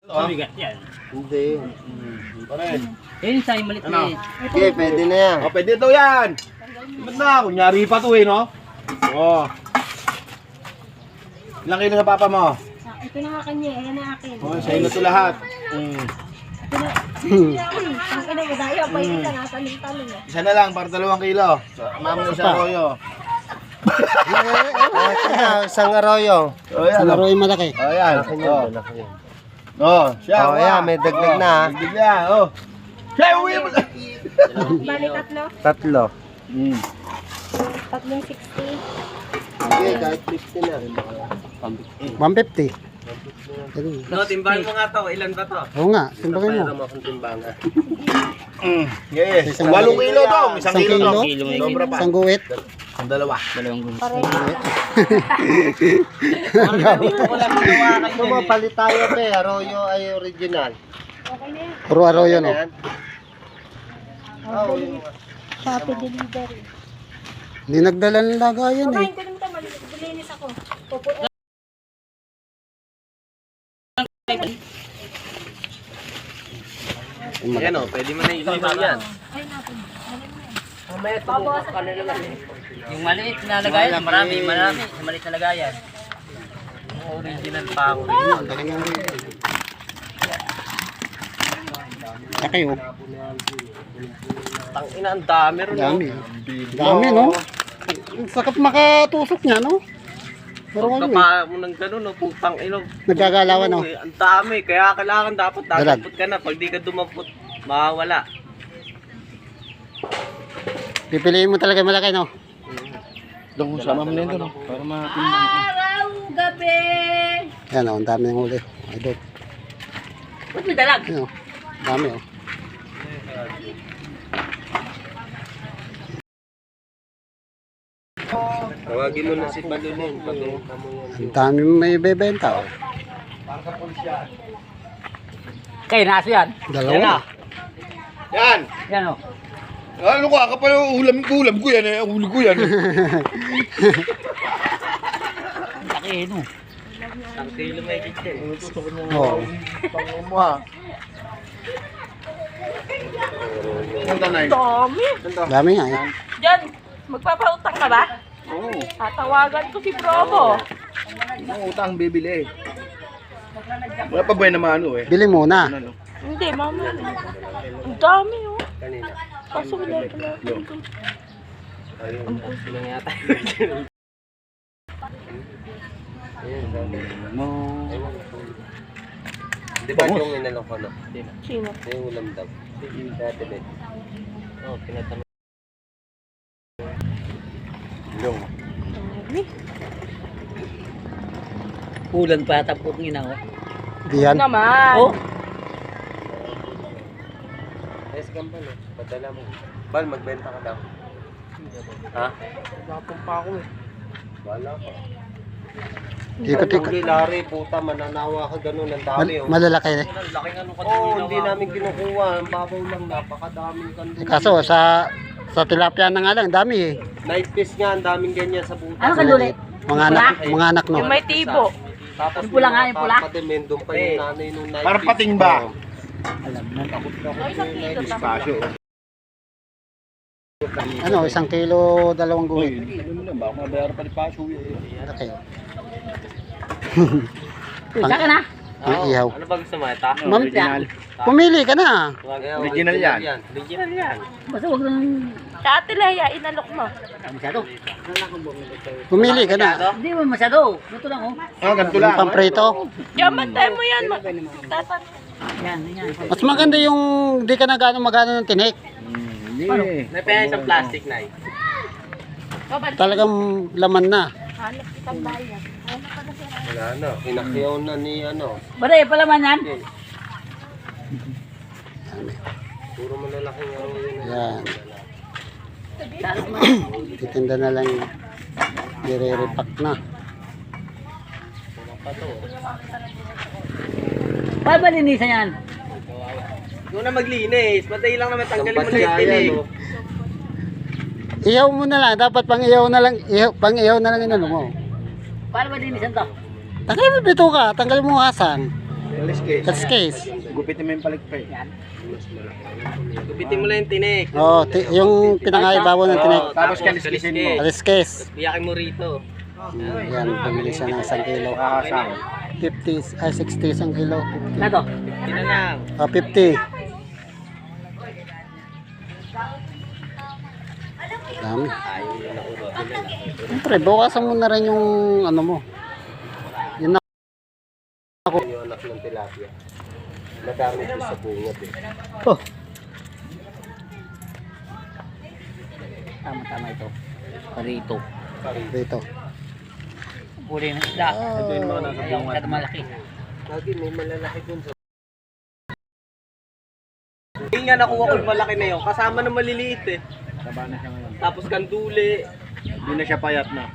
Mabigat yan. Hindi. Pare. Yun sa malit Ano? eh. Okay, pwede na yan. Oh, pwede daw yan. Ba't na? Kunyari pa to eh, no? Oh. Ilang kilo sa papa mo? Ito na nga kanya, yan na akin. Oh, sa ilo to lahat. Ito na. Ang ina mo dahil pa yun ka natanong-tanong eh. Isa na lang, para 2 kilo. Mama na sa royo. Isang arroyo. Oh, yan. Isang arroyo malaki. Oh, yan. Malaki Oh. yan, malaki yan. Oh, siya. Oh, yan, may dagdag na, ha? Dagdag na, oh. Siya, uwi mo. Bali tatlo. Tatlo. 360. Okay, kahit 50 na. 150. No, timbahan mo nga to. Ilan ba to? Oo nga, timbangin mo. Mayroon akong timbangan. Yes. Isang 8 kilo to. Isang Isang kilo to. kilo? Sobra pa. Isang guwit. Ang dalawa. Dalawang gusto. Ito mo, palit tayo pe. Arroyo ay original. Okay na yan. Puro arroyo, no? Yan. Shopee delivery. Hindi nagdala ng lagayan eh. Kumain ko naman ito, malinis ako. Pupuno. Yan o, pwede mo na ilaw yan. Ay natin. Yung maliit na lagayan, marami. Yung maliit na lagayan. Original pa ako. Laki, oh. Tangina, ang dami ron. Dami. Dami, no? Ang sakit makatusok niya, no? Pero ano eh. Kapaa mo ng gano'n, no? Putang ino. Nagkagalawan, no? Ang dami, kaya kailangan dapat Dalag. dadampot ka na. Pag di ka dumampot, mawawala. Pipiliin mo talaga malaki, no? Doon sama mo na yun, no? Para matimbang. Araw, gabi. Yan, oh. Ang dami ng huli. Idol. Ba't may dalag? Yan, oh. Dami, oh. Tawagin mo na si Balulin. Pagkita mo yan. Ang dami may bebenta, oh. Kaya naso yan. Dalawa. Yan! Yan o. Ano ka? Kapal ulam ko yan eh. Huli ko yan eh. Laki no. Ang kilo may kitchen. Oo. Pango mo ha. Ang tanay. Dami. Dami nga, eh. Diyan, magpapautang ka ba? Oo. Tatawagan ko si Promo. Ang utang bibili eh. Wala pa ba yun naman ano eh? Bili muna. Ano? Hindi, mama. Ang dami oh. Kanina. Kaso wala pala. Ayun. Sino nga yata? Ayun, dami. Di ba yung inalok ko, no? Sino? Yung ulam daw. Dati din. Oh, pinatanong. Yung. Dami. Ulan pa tapos ngina ko. Di yan. Naman. Oh. Ayos gambal eh. Padala mo. Bal, magbenta ka daw. Ha? Lapong pa ako eh. Wala ka. Ikot-ikot. Hindi, Larry, puta, mananawa ka ganun. Ang dami, oh. Malalaki, eh. Ang laki nga nung Oo, hindi namin kinukuha. Ang babaw lang, napakadaming kanto. Kaso, sa tilapia na nga lang, dami, eh. Night fish nga, ang daming ganyan sa butas. Ano kanuli? Mga anak, no? Yung may tibo. Tapos Yung pula nga, yung pula. Papademendong pa yung nanay nung night Parang fish. pating ba? Oo. Alam na. Ay, isang kilo. Espasyo. Ano, 1 kilo, 2 guhit. Ano mo na ba? Ako mabayar pa ni Pasyo eh. Laki, oh. Isa ka na. Ang ihaw. Ano ba gusto mo? Ito? Ma'am, pumili ka na. Original yan. Original yan. Basta huwag nang Ate Leia, inalok mo. masyado. Pumili ka na. Hindi mo masyado. Ito lang oh. Ah, ganito Yung lang. pamprito. Yaman tayo mo yan. Tatan. Yan, yan. Mas maganda yung di ka na magano ng tinik. Hindi. May pera isang plastic na eh. Talagang laman na. Hanap kitang bayan. Hanap ka na siya. Wala na. Hinakyaw na ni ano. Baray, palaman yan. Puro malalaking araw yun. Yan. Titinda na lang yung nire-repack na. Paano ba linisan yan? Ikaw na maglinis. Madali lang naman tanggalin mo na yung Pampasaya, tinig. no? Ihaw mo na lang. Dapat pang ihaw na lang. Pang ihaw na lang inano mo. Paano ba linisan to? Tanggalin mo dito ka. Tanggalin mo ang asang. Alis case. That's case. Gupitin mo yung paligpay. Gupitin mo lang yung tinik. Oh, yung pinangaibabaw ng tinik. Tapos kaliskisin mo. Alis case. Biyakin mo rito. Yan, bumili siya ng 1 kilo. Makakasama. 50, ay 60 isang kilo. 50. Ano to? Ito lang. 50. Dami. Siyempre, bawasan mo na rin yung ano mo. Yun na. Yung anak ng tilapia. Madami ito sa bungad eh. Oh, Tama ito. Parito. dito. Puri ng isda. Ayaw, masyado malaki. Lagi may malalaki dun sa... Hindi nga nakuha ko yung malaki na yun. Kasama na maliliit eh. Taba na siya ngayon. Tapos kanduli. Hindi na siya payat na.